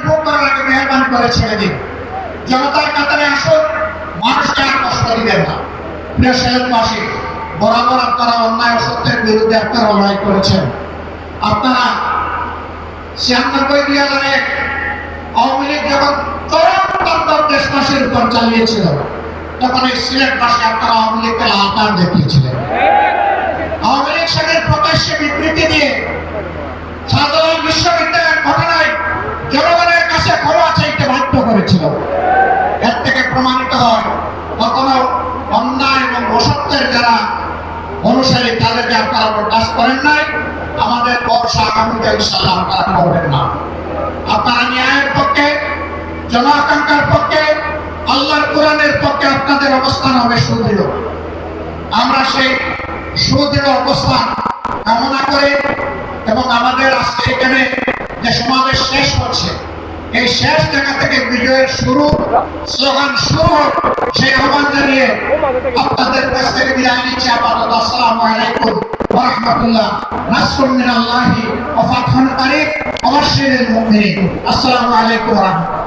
Facebook করার আগে মেহরবানি করে ছেড়ে দিন। জনতার কাতারে আসুন, মানুষকে আর কষ্ট দিবেন না। প্রিয় শহীদবাসী, বরাবর আপনারা অন্যায় অসত্যের বিরুদ্ধে আপনারা লড়াই করেছেন। আপনারা 96-2001 আওয়ামী লীগ যখন চরমতন্ত্র দেশবাসীর উপর চালিয়েছিল, তখন এই সিলেটবাসী আপনারা আওয়ামী লীগকে লাল কার্ড দেখিয়েছিলেন। আওয়ামী লীগ সেদিন প্রকাশ্যে বিবৃতি দিয়ে শাহজালাল বিশ্ববিদ্যালয়ের ঘটনায় জনগণের কাছে ক্ষমা চাইতে বাধ্য করেছিল। এর থেকে প্রমাণিত হয় কখনো অন্যায় এবং অসত্যের যারা অনুসারী তাদেরকে আপনারা বরদাস্ত করেন নাই। আমাদের ভরসা আগামীতে ইনশাআল্লাহ আপনারা করবেন না। আপনারা ন্যায়ের পক্ষে, জন আকাঙ্ক্ষার পক্ষে, আল্লাহর কোরআনের পক্ষে আপনাদের অবস্থান হবে সুদৃঢ়। আমরা সেই সুদৃঢ় অবস্থান কামনা করে এবং আমাদের আজকে এখানে যে সমাবেশ শেষ হচ্ছে, এই শেষ জায়গা থেকে বিজয়ের শুরু, স্লোগান শুরু হোক, সেই আহ্বান জানিয়ে আপনাদের কাছ থেকে বিদায় নিচ্ছি। আপাতত আসসালামু আলাইকুম ওয়া রাহমাতুল্লাহ। নাসরুম মিনাল্লাহি ওয়া ফাতহুন কারীব ওয়া বাশশিরিল মুমিনিন। আসসালামু আলাইকুম ওয়া রাহমাতুল্লাহ।